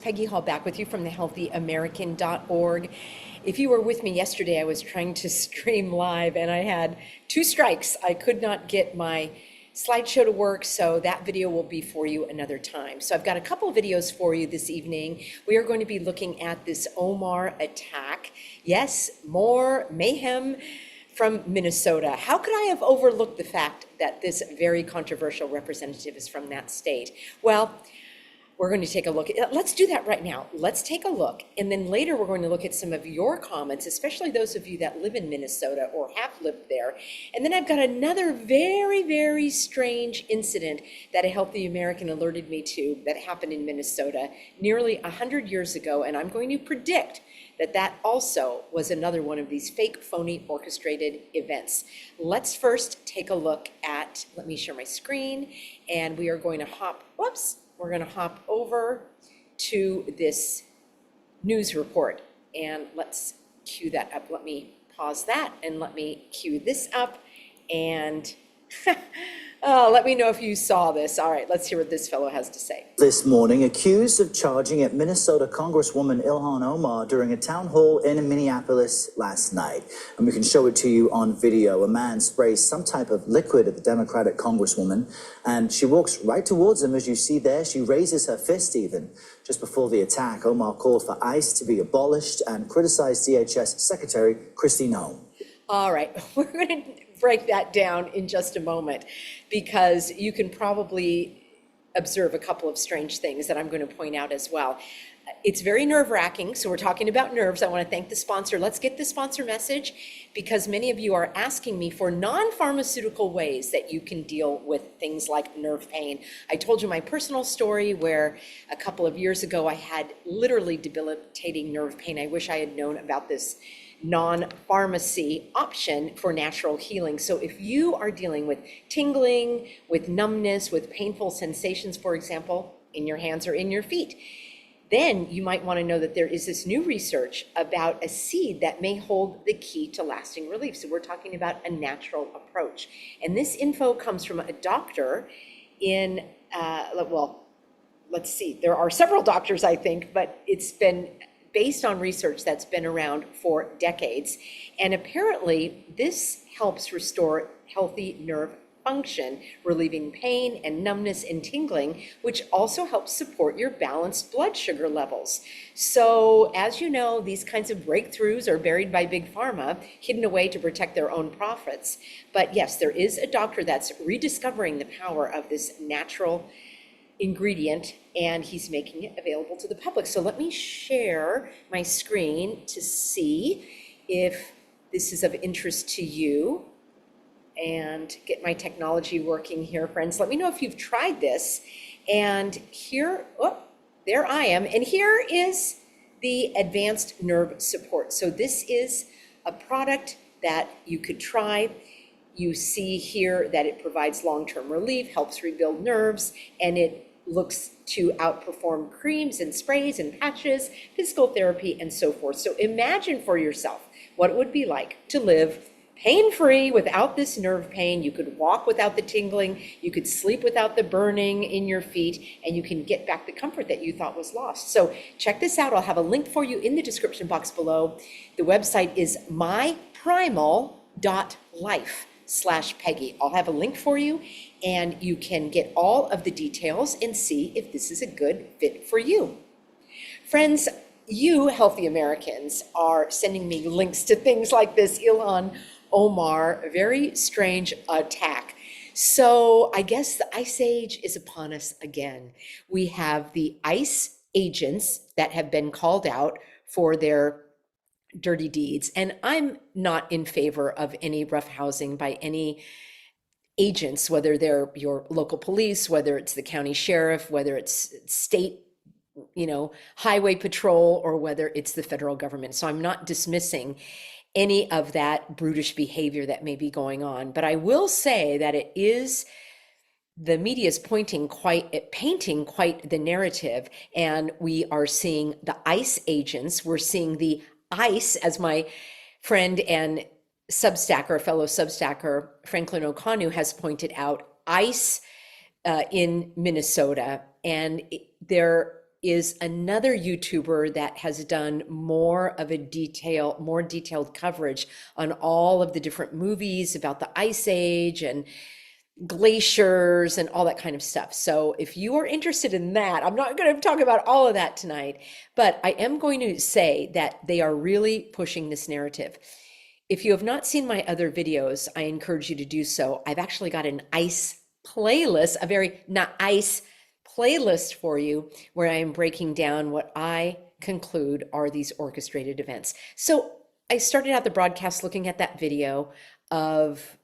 Peggy Hall back with you from thehealthyamerican.org. If you were with me yesterday, I was trying to stream live and I had two strikes. I could not get my slideshow to work, so that video will be for you another time. So I've got a couple of videos for you this evening. We are going to be looking at this OMAR attack. Yes, more mayhem from Minnesota. How could I have overlooked the fact that this very controversial representative is from that state? Well, we're going to take a look. Let's do that right now. Let's take a look. And then later we're going to look at some of your comments, especially those of you that live in Minnesota or have lived there. And then I've got another very, very strange incident that a Healthy American alerted me to that happened in Minnesota nearly 100 years ago. And I'm going to predict that that also was another one of these fake, phony, orchestrated events. Let's first take a look at, let me share my screen, and we are going to we're going to hop over to this news report, and let's cue that up. Let me pause that and let me cue this up, and let me know if you saw this. All right, let's hear what this fellow has to say. This morning, accused of charging at Minnesota Congresswoman Ilhan Omar during a town hall in Minneapolis last night. And we can show it to you on video. A man sprays some type of liquid at the Democratic Congresswoman, and she walks right towards him. As you see there, she raises her fist even. Just before the attack, Omar called for ICE to be abolished and criticized DHS Secretary Christine Home. All right, we're going to break that down in just a moment, because you can probably observe a couple of strange things that I'm going to point out as well. It's very nerve-wracking, so we're talking about nerves. I want to thank the sponsor. Let's get the sponsor message, because many of you are asking me for non-pharmaceutical ways that you can deal with things like nerve pain. I told you my personal story where a couple of years ago I had literally debilitating nerve pain. I wish I had known about this non-pharmacy option for natural healing. So if you are dealing with tingling, with numbness, with painful sensations, for example, in your hands or in your feet, then you might want to know that there is this new research about a seed that may hold the key to lasting relief. So we're talking about a natural approach. And this info comes from a doctor in, let's see, there are several doctors, I think, but it's been based on research that's been around for decades. And apparently this helps restore healthy nerve function, relieving pain and numbness and tingling, which also helps support your balanced blood sugar levels. So as you know, these kinds of breakthroughs are buried by BigPharma, hidden away to protect their own profits. But yes, there is a doctor that's rediscovering the power of this natural ingredient, and he's making it available to the public. So let me share my screen to see if this is of interest to you and get my technology working here, friends. Let me know if you've tried this. And here, there I am. And here is the advanced nerve support. So this is a product that you could try. You see here that it provides long-term relief, helps rebuild nerves, and it looks to outperform creams and sprays and patches, physical therapy, and so forth. So imagine for yourself what it would be like to live pain-free without this nerve pain. You could walk without the tingling, you could sleep without the burning in your feet, and you can get back the comfort that you thought was lost. So check this out. I'll have a link for you in the description box below. The website is myprimal.life/Peggy. I'll have a link for you, and you can get all of the details and see if this is a good fit for you. Friends, you Healthy Americans are sending me links to things like this Ilhan Omar, very strange attack. So I guess the ice age is upon us again. We have the ICE agents that have been called out for their dirty deeds. And I'm not in favor of any roughhousing by any agents, whether they're your local police, whether it's the county sheriff, whether it's state, highway patrol, or whether it's the federal government. So I'm not dismissing any of that brutish behavior that may be going on. But I will say that the media is painting quite the narrative, and we are seeing the ICE agents. We're seeing the ICE, as my friend and fellow Substacker, Franklin O'Connor, has pointed out, ICE in Minnesota, and they're is another YouTuber that has done more detailed coverage on all of the different movies about the Ice Age and glaciers and all that kind of stuff. So if you are interested in that, I'm not going to talk about all of that tonight, but I am going to say that they are really pushing this narrative. If you have not seen my other videos, I encourage you to do so. I've actually got an ice playlist, a very not ice playlist for you, where I am breaking down what I conclude are these orchestrated events. So I started out the broadcast looking at that video of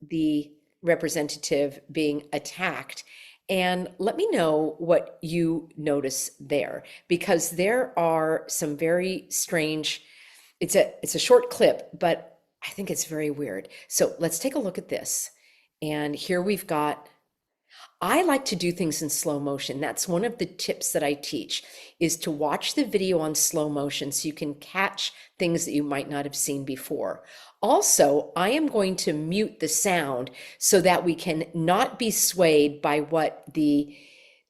the representative being attacked. And let me know what you notice there, because there are some very strange, it's a short clip, but I think it's very weird. So let's take a look at this. And here we've got, I like to do things in slow motion. That's one of the tips that I teach, is to watch the video on slow motion so you can catch things that you might not have seen before. Also, I am going to mute the sound so that we can not be swayed by what the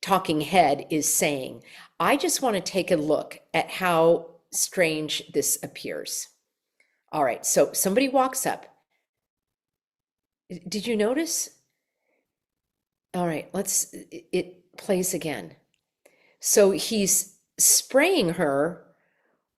talking head is saying. I just want to take a look at how strange this appears. All right, so somebody walks up. Did you notice? All right, it plays again. So he's spraying her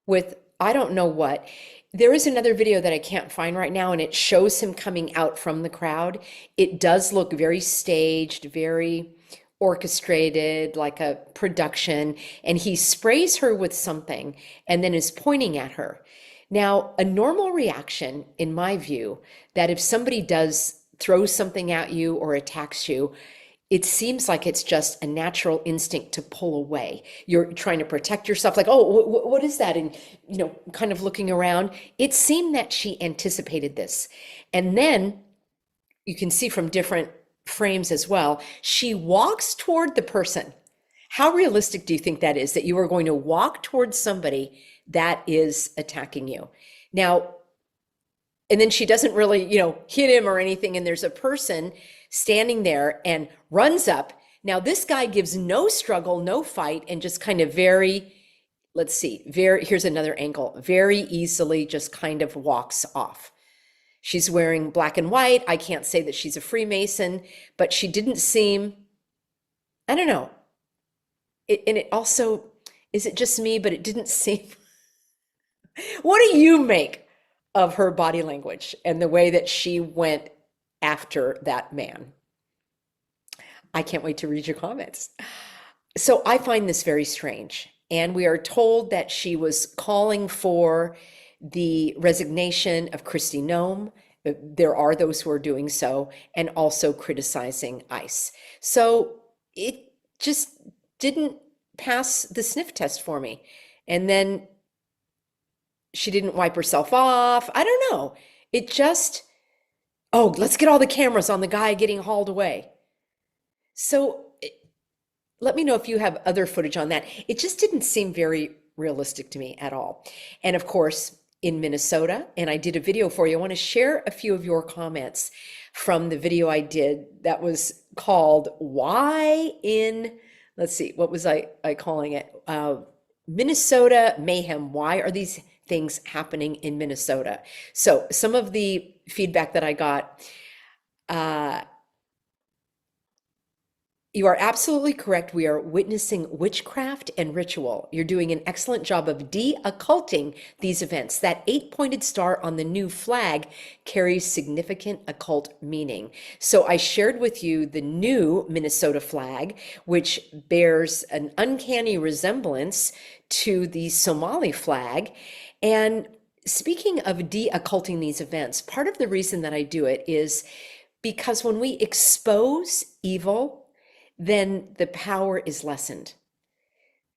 with, I don't know what. There is another video that I can't find right now, and it shows him coming out from the crowd. It does look very staged, very orchestrated, like a production, and he sprays her with something and then is pointing at her. Now, a normal reaction, in my view, that if somebody does throw something at you or attacks you, it seems like it's just a natural instinct to pull away. You're trying to protect yourself, like, oh, what is that? And, kind of looking around. It seemed that she anticipated this. And then you can see from different frames as well, she walks toward the person. How realistic do you think that is, that you are going to walk towards somebody that is attacking you? Now, and then she doesn't really, hit him or anything. And there's a person standing there and runs up. Now, this guy gives no struggle, no fight, and just kind of here's another angle, very easily just kind of walks off. She's wearing black and white. I can't say that she's a Freemason, but she didn't seem, I don't know. And it also, is it just me, but it didn't seem, what do you make of her body language and the way that she went after that man? I can't wait to read your comments. So I find this very strange. And we are told that she was calling for the resignation of Kristi Noem. There are those who are doing so, and also criticizing ICE. So it just didn't pass the sniff test for me. And then she didn't wipe herself off. I don't know. It just, let's get all the cameras on the guy getting hauled away. So let me know if you have other footage on that. It just didn't seem very realistic to me at all. And of course, in Minnesota, and I did a video for you, I want to share a few of your comments from the video I did that was called Why in, let's see, what was I calling it? Minnesota Mayhem. Why are these things happening in Minnesota? So some of the feedback that I got, you are absolutely correct. We are witnessing witchcraft and ritual. You're doing an excellent job of de-occulting these events. That 8-pointed star on the new flag carries significant occult meaning. So I shared with you the new Minnesota flag, which bears an uncanny resemblance to the Somali flag. And speaking of de-occulting these events, part of the reason that I do it is because when we expose evil, then the power is lessened.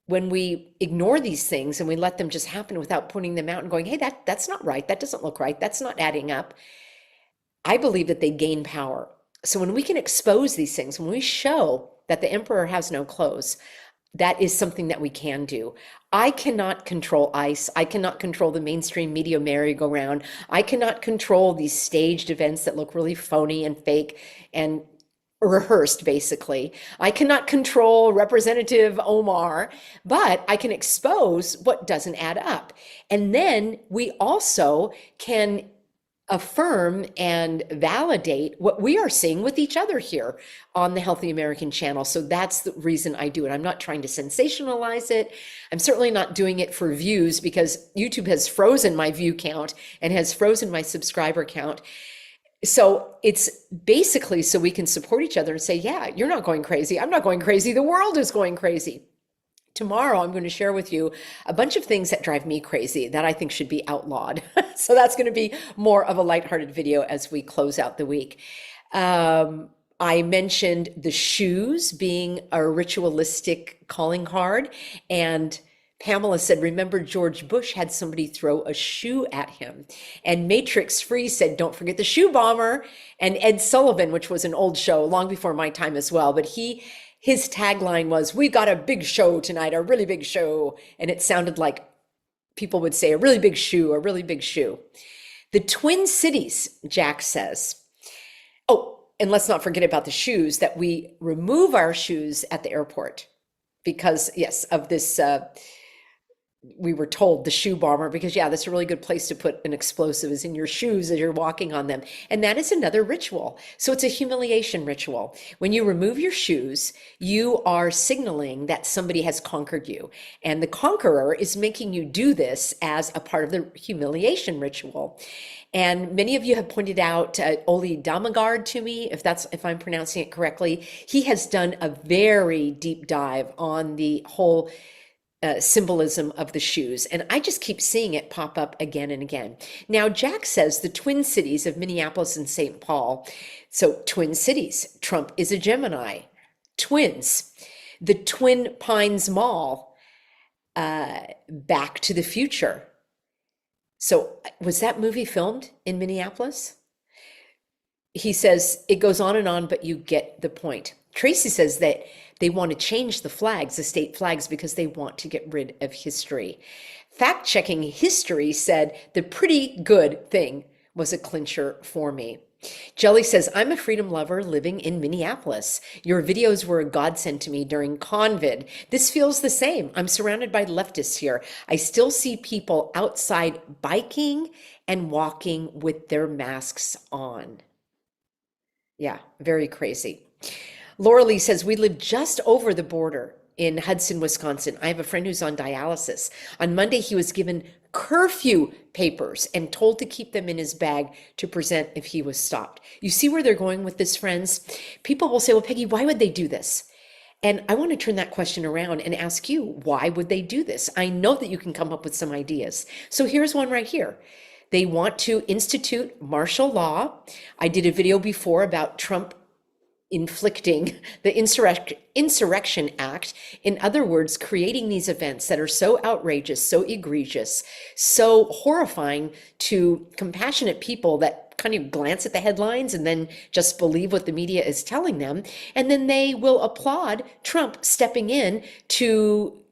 When we ignore these things and we let them just happen without pointing them out and going, hey, that's not right, that doesn't look right, that's not adding up, I believe that they gain power. So when we can expose these things, when we show that the emperor has no clothes, that is something that we can do. I cannot control ICE. I cannot control the mainstream media merry-go-round. I cannot control these staged events that look really phony and fake and rehearsed, basically. I cannot control Representative Omar, but I can expose what doesn't add up. And then we also can affirm and validate what we are seeing with each other here on the Healthy American channel. So that's the reason I do it. I'm not trying to sensationalize it. I'm certainly not doing it for views, because YouTube has frozen my view count and has frozen my subscriber count. So it's basically so we can support each other and say, yeah, you're not going crazy. I'm not going crazy. The world is going crazy. Tomorrow, I'm going to share with you a bunch of things that drive me crazy that I think should be outlawed. So that's going to be more of a lighthearted video as we close out the week. I mentioned the shoes being a ritualistic calling card, and Pamela said, remember George Bush had somebody throw a shoe at him. And Matrix Free said, don't forget the shoe bomber. And Ed Sullivan, which was an old show long before my time as well, but his tagline was, we got a big show tonight, a really big show. And it sounded like people would say, a really big shoe, a really big shoe. The Twin Cities, Jack says. Oh, and let's not forget about the shoes, that we remove our shoes at the airport because, yes, of this, we were told the shoe bomber, because yeah, that's a really good place to put an explosive, is in your shoes as you're walking on them. And that is another ritual. So it's a humiliation ritual. When you remove your shoes, you are signaling that somebody has conquered you. And the conqueror is making you do this as a part of the humiliation ritual. And many of you have pointed out Oli Damagard to me, if I'm pronouncing it correctly. He has done a very deep dive on the whole symbolism of the shoes. And I just keep seeing it pop up again and again. Now, Jack says the Twin Cities of Minneapolis and St. Paul. So Twin Cities, Trump is a Gemini. Twins, the Twin Pines Mall, Back to the Future. So was that movie filmed in Minneapolis? He says it goes on and on, but you get the point. Tracy says that they want to change the flags, the state flags, because they want to get rid of history. Fact-checking history said the pretty good thing was a clincher for me. Jelly says, I'm a freedom lover living in Minneapolis. Your videos were a godsend to me during COVID. This feels the same. I'm surrounded by leftists here. I still see people outside biking and walking with their masks on. Yeah, very crazy. Laura Lee says, we live just over the border in Hudson, Wisconsin. I have a friend who's on dialysis. On Monday, he was given curfew papers and told to keep them in his bag to present if he was stopped. You see where they're going with this, friends? People will say, well, Peggy, why would they do this? And I want to turn that question around and ask you, why would they do this? I know that you can come up with some ideas. So here's one right here. They want to institute martial law. I did a video before about Trump inflicting the Insurrection Act. In other words, creating these events that are so outrageous, so egregious, so horrifying to compassionate people that kind of glance at the headlines and then just believe what the media is telling them. And then they will applaud Trump stepping in to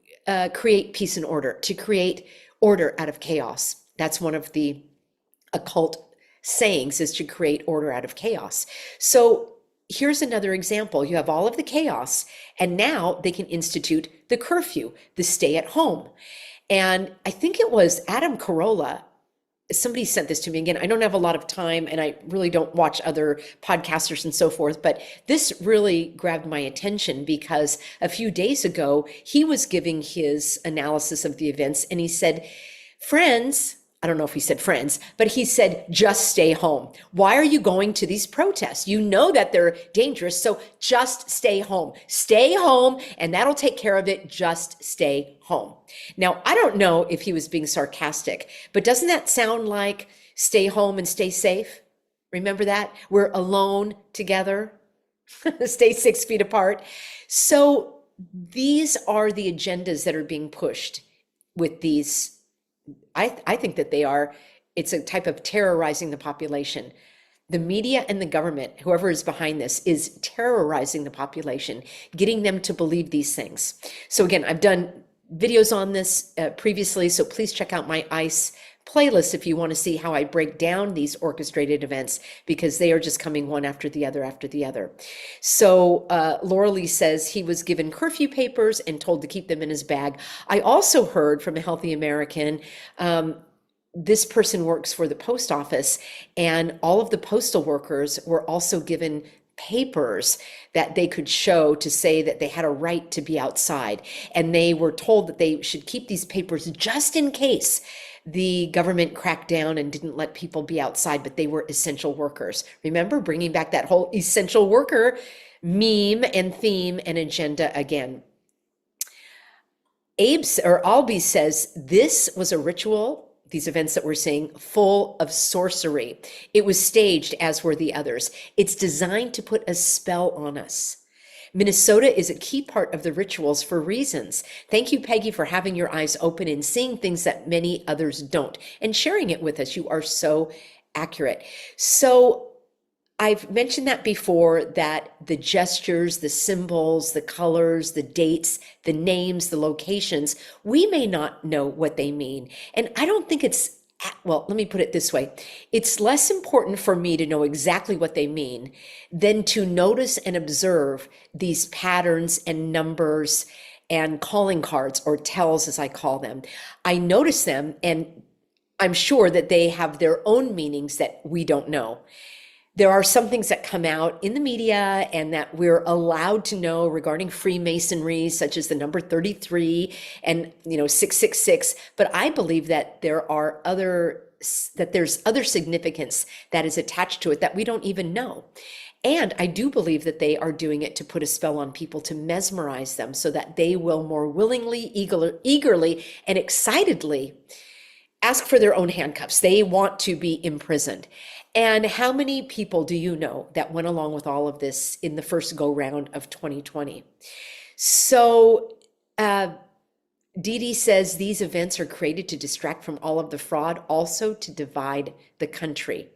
create peace and order, to create order out of chaos. That's one of the occult sayings, is to create order out of chaos. So here's another example. You have all of the chaos, and now they can institute the curfew, the stay at home. And I think it was Adam Carolla, somebody sent this to me again. I don't have a lot of time and I really don't watch other podcasters and so forth, but this really grabbed my attention because a few days ago, he was giving his analysis of the events and he said, friends, I don't know if he said friends, but he said, just stay home. Why are you going to these protests? You know that they're dangerous, so just stay home. Stay home, and that'll take care of it. Just stay home. Now, I don't know if he was being sarcastic, but doesn't that sound like stay home and stay safe? Remember that? We're alone together. Stay 6 feet apart. So these are the agendas that are being pushed with these. I think that it's a type of terrorizing the population. The media and the government, whoever is behind this, is terrorizing the population, getting them to believe these things. So again, I've done videos on this previously, so please check out my ICE playlist if you want to see how I break down these orchestrated events, because they are just coming one after the other after the other. So Laura Lee says he was given curfew papers and told to keep them in his bag. I also heard from a Healthy American, this person works for the post office, and all of the postal workers were also given papers that they could show to say that they had a right to be outside. And they were told that they should keep these papers just in case the government cracked down and didn't let people be outside, but they were essential workers. Remember, bringing back that whole essential worker meme and theme and agenda again. Albie says this was a ritual, these events that we're seeing, full of sorcery. It was staged, as were the others. It's designed to put a spell on us. Minnesota is a key part of the rituals for reasons. Thank you, Peggy, for having your eyes open and seeing things that many others don't and sharing it with us. You are so accurate. So I've mentioned that before, that the gestures, the symbols, the colors, the dates, the names, the locations, we may not know what they mean. And I don't think it's, well, let me put it this way. It's less important for me to know exactly what they mean than to notice and observe these patterns and numbers and calling cards, or tells as I call them. I notice them, and I'm sure that they have their own meanings that we don't know. There are some things that come out in the media and that we're allowed to know regarding Freemasonry, such as the number 33 and 666. But I believe that there's other significance that is attached to it that we don't even know. And I do believe that they are doing it to put a spell on people, to mesmerize them so that they will more willingly, eagerly, and excitedly ask for their own handcuffs. They want to be imprisoned. And how many people do you know that went along with all of this in the first go round of 2020? So Dee Dee says these events are created to distract from all of the fraud, also to divide the country.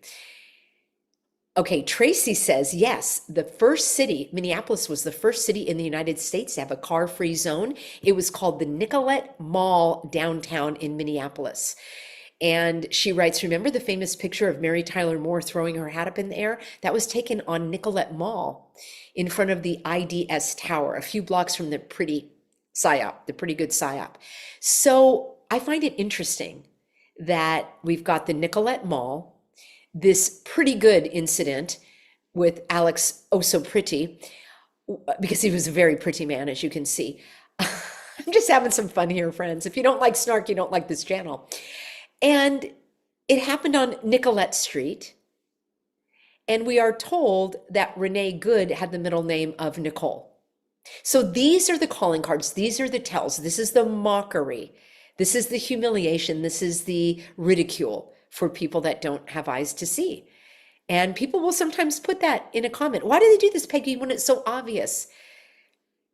Okay, Tracy says, yes, the first city, Minneapolis was the first city in the United States to have a car-free zone. It was called the Nicollet Mall downtown in Minneapolis. And she writes, remember the famous picture of Mary Tyler Moore throwing her hat up in the air? That was taken on Nicollet Mall in front of the IDS Tower, a few blocks from the pretty PSYOP, the pretty good PSYOP. So I find it interesting that we've got the Nicollet Mall, this pretty good incident with Alex Oh So Pretty, because he was a very pretty man, as you can see. I'm just having some fun here, friends. If you don't like snark, you don't like this channel. And it happened on Nicollet Street. And we are told that Renee Good had the middle name of Nicole. So these are the calling cards. These are the tells. This is the mockery. This is the humiliation. This is the ridicule for people that don't have eyes to see. And people will sometimes put that in a comment. Why do they do this, Peggy, when it's so obvious?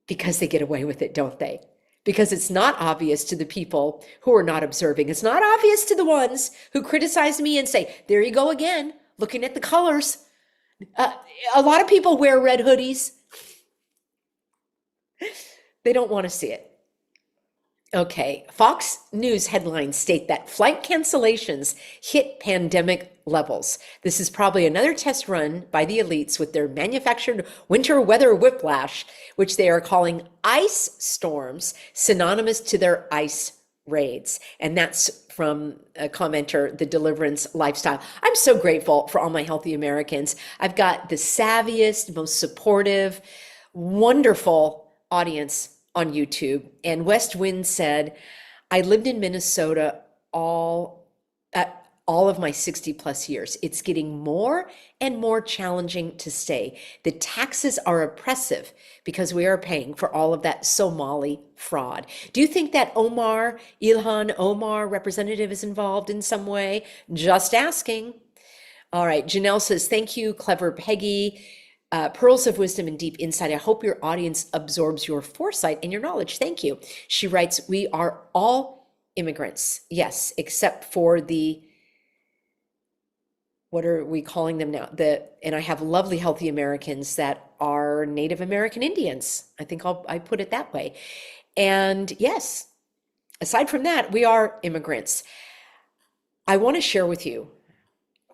Because they get away with it, don't they? Because it's not obvious to the people who are not observing. It's not obvious to the ones who criticize me and say, there you go again, looking at the colors. A lot of people wear red hoodies. They don't want to see it. Okay, Fox News headlines state that flight cancellations hit pandemic levels. This is probably another test run by the elites with their manufactured winter weather whiplash, which they are calling ice storms, synonymous to their ice raids. And that's from a commenter, The Deliverance Lifestyle. I'm so grateful for all my healthy Americans. I've got the savviest, most supportive, wonderful audience on YouTube. And West Wind said, I lived in Minnesota all of my 60 plus years. It's getting more and more challenging to stay. The taxes are oppressive because we are paying for all of that Somali fraud. Do you think that Ilhan Omar representative is involved in some way? Just asking. All right, Janelle says, thank you, clever Peggy. Pearls of wisdom and deep insight. I hope your audience absorbs your foresight and your knowledge. Thank you. She writes, we are all immigrants. Yes, except for the, what are we calling them now? And I have lovely, healthy Americans that are Native American Indians. I think I put it that way. And yes, aside from that, we are immigrants. I want to share with you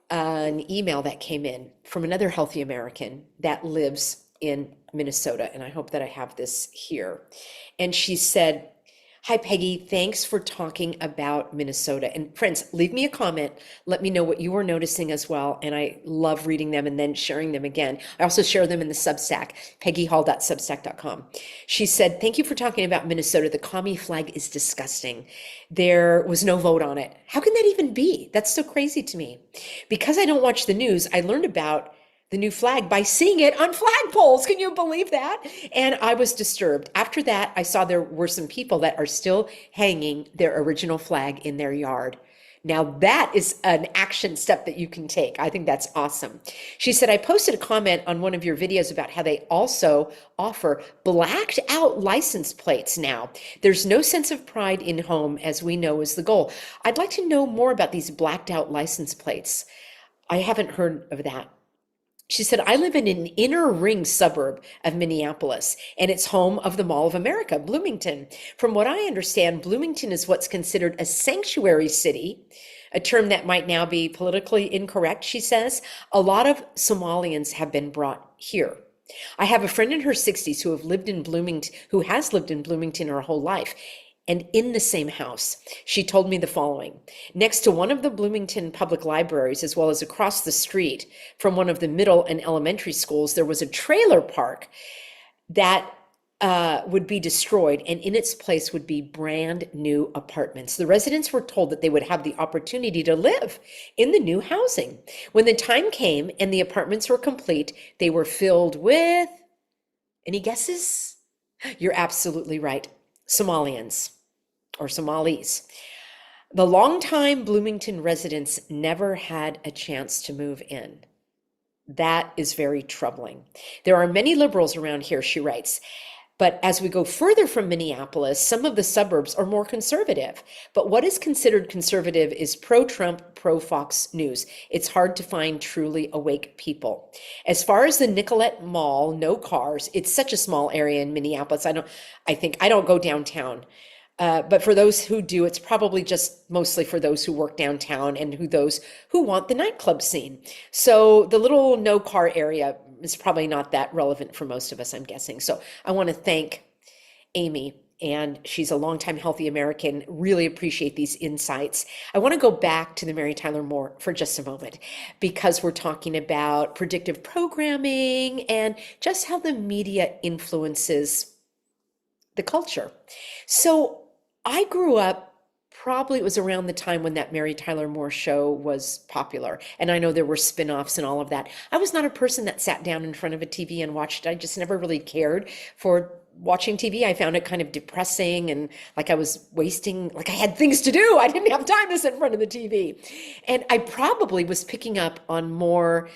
an email that came in from another healthy American that lives in Minnesota, and I hope that I have this here. And she said, "Hi, Peggy. Thanks for talking about Minnesota. And friends, leave me a comment. Let me know what you are noticing as well. And I love reading them and then sharing them again. I also share them in the Substack, peggyhall.substack.com. She said, thank you for talking about Minnesota. The commie flag is disgusting. There was no vote on it. How can that even be? That's so crazy to me. Because I don't watch the news, I learned about the new flag by seeing it on flagpoles. Can you believe that? And I was disturbed. After that, I saw there were some people that are still hanging their original flag in their yard. Now that is an action step that you can take. I think that's awesome. She said, I posted a comment on one of your videos about how they also offer blacked out license plates now. There's no sense of pride in home, as we know is the goal. I'd like to know more about these blacked out license plates. I haven't heard of that. She said, I live in an inner ring suburb of Minneapolis, and it's home of the Mall of America, Bloomington. From what I understand, Bloomington is what's considered a sanctuary city, a term that might now be politically incorrect, she says. A lot of Somalians have been brought here. I have a friend in her 60s who has lived in Bloomington her whole life. And in the same house, she told me the following. Next to one of the Bloomington public libraries, as well as across the street from one of the middle and elementary schools, there was a trailer park that would be destroyed, and in its place would be brand new apartments. The residents were told that they would have the opportunity to live in the new housing. When the time came and the apartments were complete, they were filled with, any guesses? You're absolutely right. Somalians or Somalis. The longtime Bloomington residents never had a chance to move in. That is very troubling. There are many liberals around here, she writes. But as we go further from Minneapolis, some of the suburbs are more conservative. But what is considered conservative is pro-Trump, pro-Fox News. It's hard to find truly awake people. As far as the Nicollet Mall, no cars. It's such a small area in Minneapolis. I don't go downtown. But for those who do, it's probably just mostly for those who work downtown and those who want the nightclub scene. So the little no car area is probably not that relevant for most of us, I'm guessing. So I want to thank Amy, and she's a longtime healthy American. Really appreciate these insights. I want to go back to the Mary Tyler Moore for just a moment, because we're talking about predictive programming and just how the media influences the culture. So I grew up, probably it was around the time when that Mary Tyler Moore show was popular. And I know there were spin-offs and all of that. I was not a person that sat down in front of a TV and watched it. I just never really cared for watching TV. I found it kind of depressing and like I was wasting, like I had things to do. I didn't have time to sit in front of the TV. And I probably was picking up on more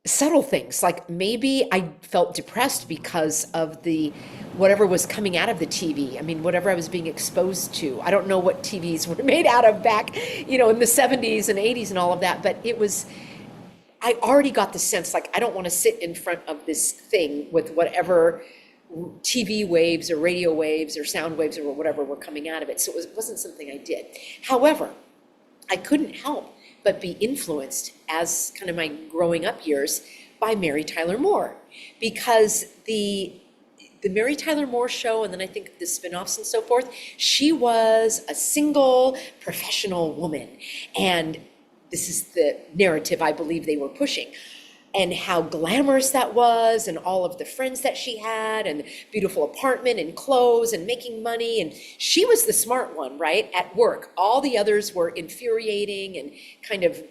subtle things, like maybe I felt depressed because of whatever was coming out of the TV. I mean, whatever I was being exposed to. I don't know what TVs were made out of back, in the 70s and 80s and all of that, but I already got the sense like I don't want to sit in front of this thing with whatever TV waves or radio waves or sound waves or whatever were coming out of it. So it wasn't something I did. However, I couldn't help but be influenced as kind of my growing up years by Mary Tyler Moore, because the Mary Tyler Moore show, and then I think the spin-offs and so forth, she was a single professional woman. And this is the narrative I believe they were pushing, and how glamorous that was, and all of the friends that she had, and the beautiful apartment and clothes and making money. And she was the smart one, right, at work. All the others were infuriating and kind of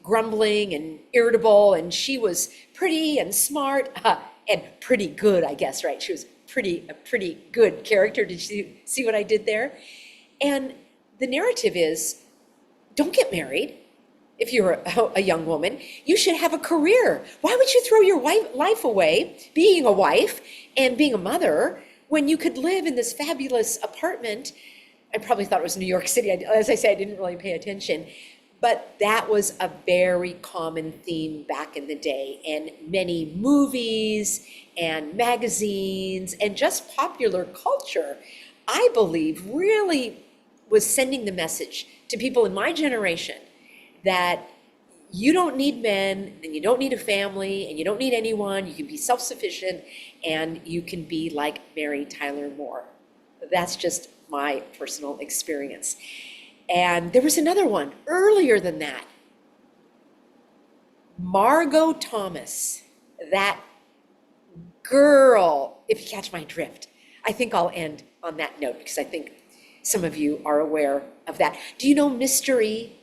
grumbling and irritable. And she was pretty and smart and pretty good, I guess, right? She was a pretty good character. Did you see what I did there? And the narrative is, don't get married. If you're a young woman, you should have a career. Why would you throw your life away, being a wife and being a mother, when you could live in this fabulous apartment? I probably thought it was New York City. As I say, I didn't really pay attention. But that was a very common theme back in the day. And many movies and magazines and just popular culture, I believe, really was sending the message to people in my generation that you don't need men, and you don't need a family, and you don't need anyone. You can be self-sufficient, and you can be like Mary Tyler Moore. That's just my personal experience. And there was another one earlier than that. Margot Thomas, that girl, if you catch my drift. I think I'll end on that note because I think some of you are aware of that. Do you know Mr. E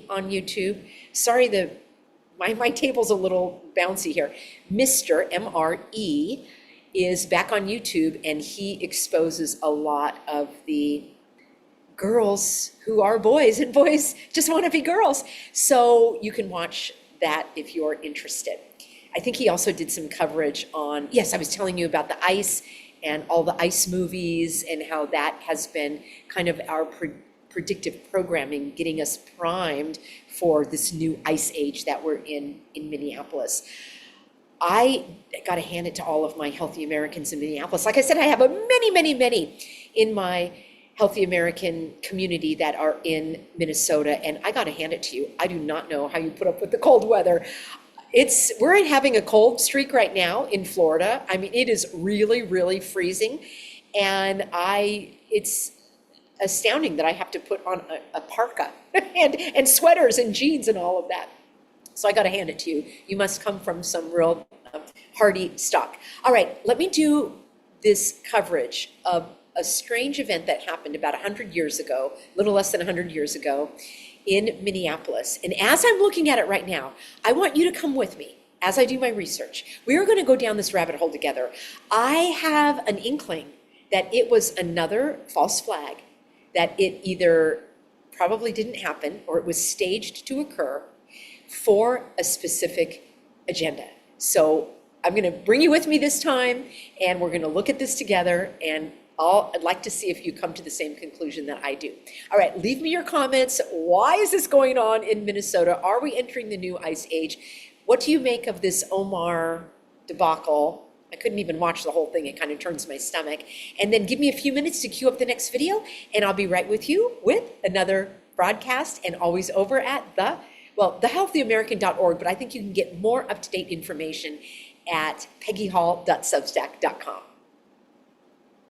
on YouTube? Sorry, my table's a little bouncy here. Mr. M-R-E is back on YouTube, and he exposes a lot of the girls who are boys, and boys just want to be girls. So you can watch that if you're interested. I think he also did some coverage on, yes, I was telling you about the ice and all the ice movies and how that has been kind of our predictive programming, getting us primed for this new ice age that we're in Minneapolis. I got to hand it to all of my Healthy Americans in Minneapolis. Like I said, I have many in my Healthy American community that are in Minnesota, and I got to hand it to you. I do not know how you put up with the cold weather. We're having a cold streak right now in Florida. I mean, it is really freezing, and it's astounding that I have to put on a parka and sweaters and jeans and all of that. So I got to hand it to you. You must come from some real hardy stock. All right, let me do this coverage of a strange event that happened about 100 years ago, a little less than 100 years ago in Minneapolis. And as I'm looking at it right now, I want you to come with me as I do my research. We are going to go down this rabbit hole together. I have an inkling that it was another false flag, that it either probably didn't happen or it was staged to occur for a specific agenda. So I'm going to bring you with me this time, and we're going to look at this together, and I'd like to see if you come to the same conclusion that I do. All right, leave me your comments. Why is this going on in Minnesota? Are we entering the new ice age? What do you make of this OMAR debacle? I couldn't even watch the whole thing. It kind of turns my stomach. And then give me a few minutes to queue up the next video, and I'll be right with you with another broadcast, and always over at thehealthyamerican.org, but I think you can get more up-to-date information at peggyhall.substack.com.